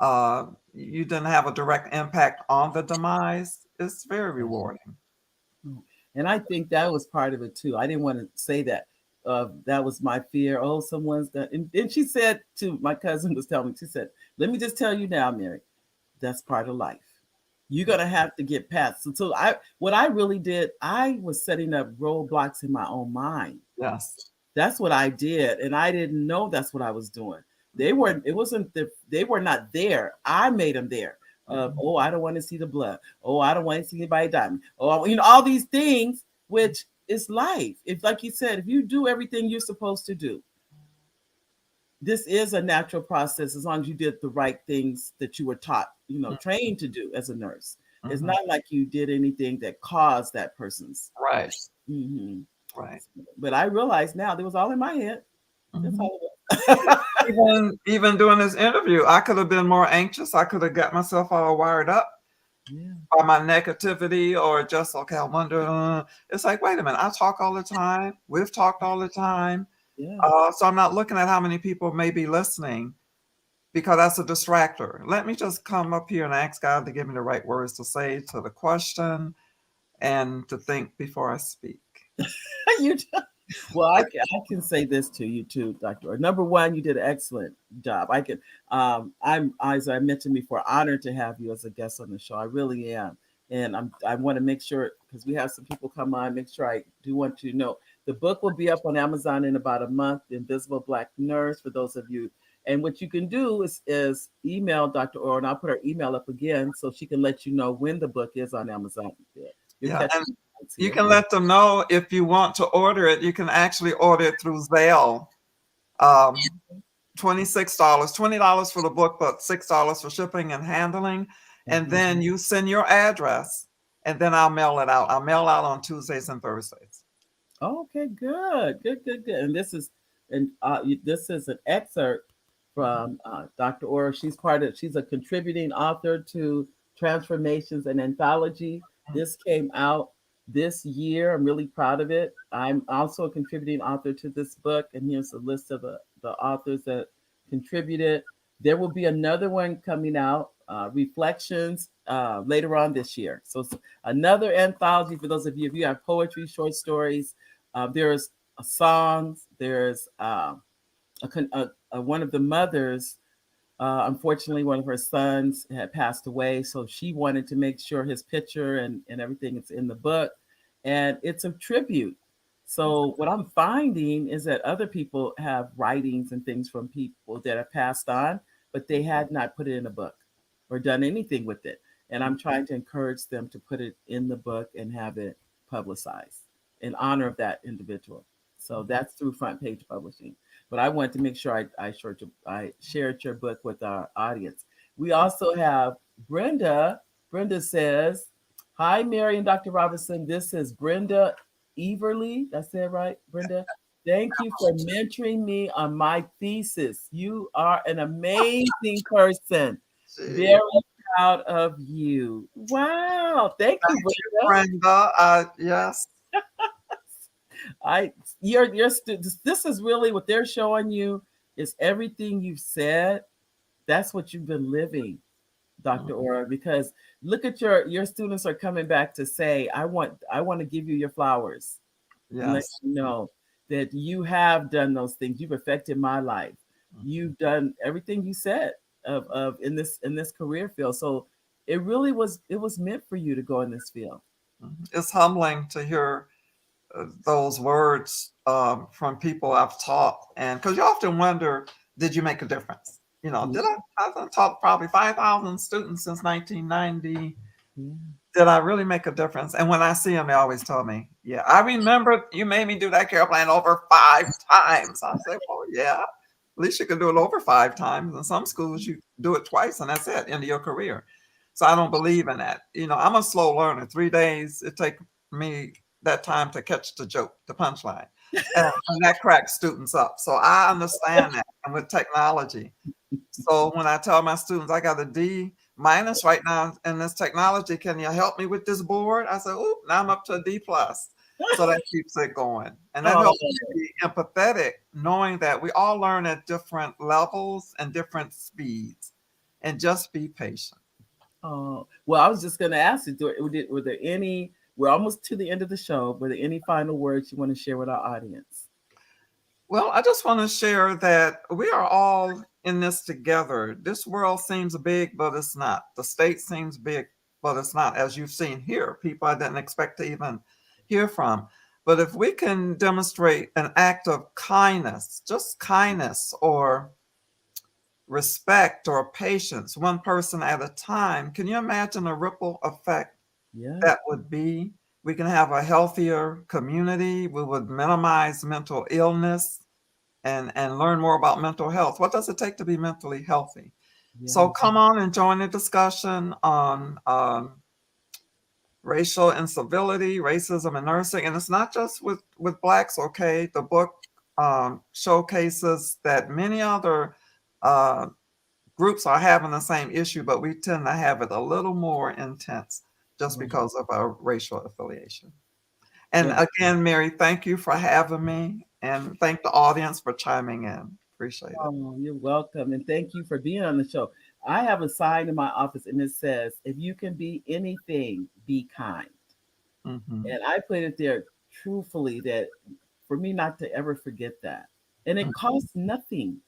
You didn't have a direct impact on the demise. It's very rewarding. And I think that was part of it too. I didn't want to say that. That was my fear. Oh, someone's done. And she said to my cousin was telling me, she said, let me just tell you now, Mary, that's part of life. You're gonna have to get past. What I really did, I was setting up roadblocks in my own mind. Yes. That's what I did, and I didn't know that's what I was doing. They weren't. It wasn't. They were not there. I made them there. Oh, I don't want to see the blood. Oh, I don't want to see anybody die. Oh, all these things, which is life. If, like you said, if you do everything you're supposed to do, this is a natural process as long as you did the right things that you were taught, trained to do as a nurse. It's not like you did anything that caused that person's right. Mm-hmm. Right. But I realized now it was all in my head. That's all it was. Even doing this interview, I could have been more anxious. I could have got myself all wired up by my negativity, or just, okay, I wonder. It's like, wait a minute, I talk all the time. We've talked all the time. Yeah. So I'm not looking at how many people may be listening, because that's a distractor. Let me just come up here and ask God to give me the right words to say to the question and to think before I speak. Well, I can say this to you too, Dr. Number one, you did an excellent job. I'm, as I mentioned before, honored to have you as a guest on the show. I really am. And I want to make sure, because we have some people come on, make sure I do want you to know the book will be up on Amazon in about a month, The Invisible Black Nurse, for those of you. And what you can do is email Dr. Orr, and I'll put her email up again so she can let you know when the book is on Amazon. Yeah, and you can let them know if you want to order it. You can actually order it through Zelle. $26, $20 for the book, but $6 for shipping and handling. And then you send your address, and then I'll mail it out. I'll mail out on Tuesdays and Thursdays. Okay, good. And this is an excerpt from Dr. Orr. She's a contributing author to Transformations and Anthology. This came out this year. I'm really proud of it. I'm also a contributing author to this book, and here's a list of the authors that contributed. There will be another one coming out, Reflections, later on this year. So it's another anthology for those of you, if you have poetry, short stories. There's songs. There's one of the mothers. Unfortunately, one of her sons had passed away, so she wanted to make sure his picture and everything is in the book, and it's a tribute. So what I'm finding is that other people have writings and things from people that have passed on, but they had not put it in a book or done anything with it. And I'm trying to encourage them to put it in the book and have it publicized in honor of that individual. So that's through Front Page Publishing. But I wanted to make sure I shared your book with our audience. We also have Brenda. Brenda says, "Hi, Mary and Dr. Robinson. This is Brenda Everly. That's it, right, Brenda? Thank you for mentoring me on my thesis. You are an amazing person. Very proud of you." Wow. Thank you, Brenda. Yes. Your students, this is really what they're showing you is everything you've said. That's what you've been living, Dr. Orr, because look at your students are coming back to say, I want to give you your flowers. Yes. And let you know that you have done those things. You've affected my life. You've done everything you said of in this career field. So it was meant for you to go in this field. It's humbling to hear those words from people I've taught, and because you often wonder, did you make a difference? I've taught probably 5,000 students since 1990. Did I really make a difference? And when I see them, they always tell me, yeah, I remember you made me do that care plan over 5 times. I say, well, yeah, at least you can do it over 5 times. In some schools, you do it twice and that's it, end of your career. So I don't believe in that. I'm a slow learner. 3 days, it takes me that time to catch the joke, the punchline. And that cracks students up. So I understand that. And with technology. So when I tell my students I got a D- right now in this technology, can you help me with this board? I say, oh, now I'm up to a D+. So that keeps it going. And that Oh, helps me be empathetic, knowing that we all learn at different levels and different speeds, and just be patient. oh. Well, I was just going to ask you, were there any, we're almost to the end of the show. Were there any final words you want to share with our audience? Well, I just want to share that we are all in this together. This world seems big, but it's not. The state seems big, but it's not. As you've seen here, people I didn't expect to even hear from. But if we can demonstrate an act of kindness, just kindness or respect or patience, one person at a time, can you imagine a ripple effect Yeah. that would be? We can have a healthier community. We would minimize mental illness and learn more about mental health. What does it take to be mentally healthy? So Yeah. come on and join the discussion on racial incivility, racism in nursing. And it's not just with Blacks, okay? The book showcases that many other uh, groups are having the same issue, but we tend to have it a little more intense just Right. because of our racial affiliation. And Yeah. again, Mary, thank you for having me, and thank the audience for chiming in. Appreciate it. Oh, you're welcome. And thank you for being on the show. I have a sign in my office and it says, if you can be anything, be kind. Hmm. And I put it there truthfully that for me not to ever forget that. And it costs nothing.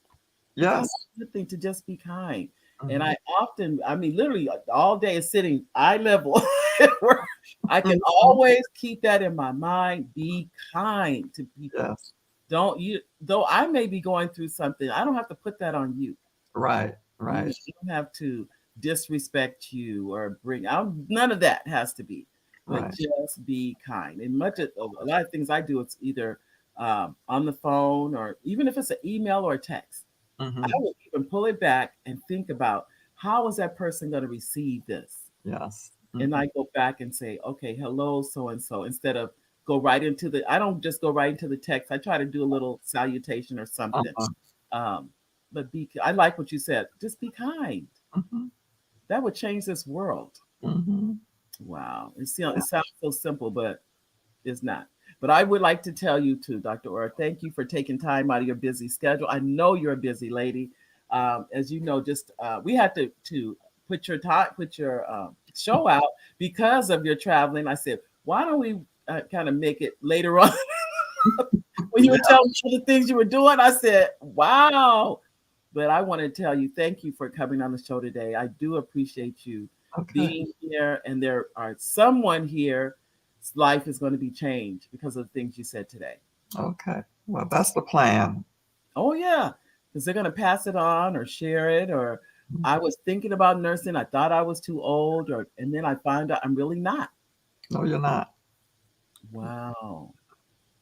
It Yes. costs nothing to just be kind. And Hmm. I often, I mean, literally all day is sitting eye level at work. I can always keep that in my mind. Be kind to people. Yes. Don't you, though I may be going through something, I don't have to put that on you. Right. You Right. don't have to disrespect you or bring out none of that has to be, but Right. just be kind. And much of a lot of things I do, it's either on the phone or even if it's an email or a text. I Hmm. will even pull it back and think about how is that person going to receive this, Yes. and Hmm. I go back and say, okay, hello, so and so, instead of go right into the. I don't just go right into the text. I try to do a little salutation or something. Uh-huh. Um, but be. I like what you said. Just be kind. Hmm. That would change this world. Hmm. Wow. Yeah. It sounds so simple, but it's not. But I would like to tell you too, Dr. Ora, thank you for taking time out of your busy schedule. I know you're a busy lady. As you know, just we had to put your time, put your show out because of your traveling. I said, why don't we kind of make it later on when you were Yeah. telling me all the things you were doing? I said, wow. But I want to tell you, thank you for coming on the show today. I do appreciate you Okay. being here, and there are someone here. Life is going to be changed because of the things you said today. Okay. Well, that's the plan. Oh yeah, because they're going to pass it on or share it. Or Mhm. I was thinking about nursing. I thought I was too old, or and then I find out I'm really not. No, you're not. Wow,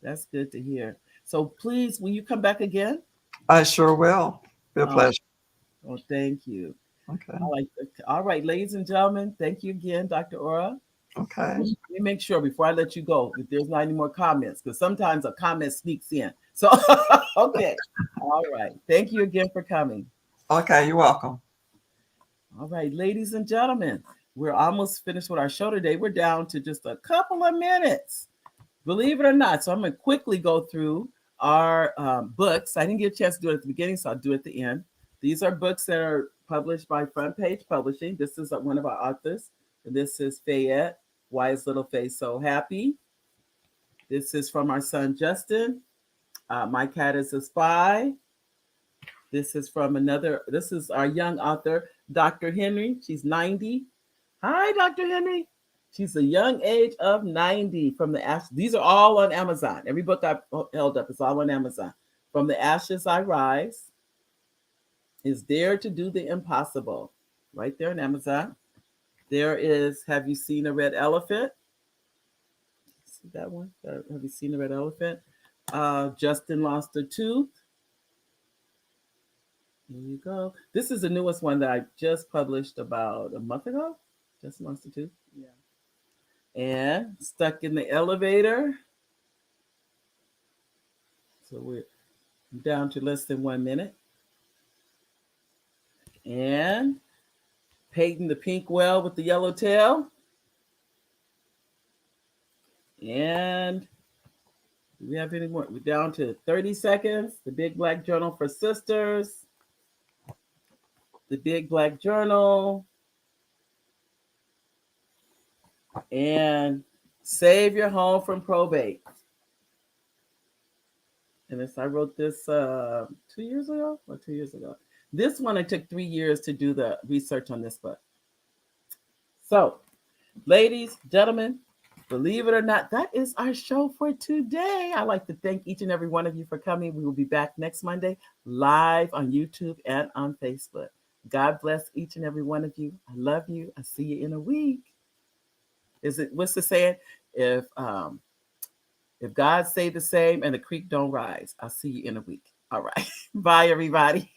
that's good to hear. So please, will you come back again? I sure will. Be a Oh, pleasure. oh, thank you. Okay. All right, all right, ladies and gentlemen, thank you again, Dr. Ora. Okay. Let me make sure before I let you go if there's not any more comments, because sometimes a comment sneaks in. So, okay. All right. Thank you again for coming. Okay. You're welcome. All right, ladies and gentlemen, we're almost finished with our show today. We're down to just a couple of minutes, believe it or not. So, I'm going to quickly go through our books. I didn't get a chance to do it at the beginning, so I'll do it at the end. These are books that are published by Front Page Publishing. This is one of our authors. And this is Fayette. Why is Little Faye So Happy? This is from our son Justin. My Cat is a Spy. This is from this is our young author, Dr. Henry. She's 90. Hi, Dr. Henry. She's a young age of 90 from the Ashes. These are all on Amazon. Every book I held up is all on Amazon. From the Ashes I Rise, is Dare to Do the Impossible, right there on Amazon. There is Have You Seen a Red Elephant? See that one? Have you seen a red elephant? Justin Lost a Tooth. Here you go. This is the newest one that I just published about a month ago. Justin Lost a Tooth. Yeah. And Stuck in the Elevator. So we're down to less than 1 minute. And Peyton the Pink Whale with the Yellow Tail. And Do we have any more? We're down to 30 seconds. The Big Black Journal for Sisters. The Big Black Journal. And Save Your Home from Probate. And this, I wrote this 2 years ago or 2 years ago. This one, it took 3 years to do the research on this book. So, ladies, gentlemen, believe it or not, that is our show for today. I'd like to thank each and every one of you for coming. We will be back next Monday live on YouTube and on Facebook. God bless each and every one of you. I love you. I'll see you in a week. What's the saying? If God say the same and the creek don't rise, I'll see you in a week. All right. Bye, everybody.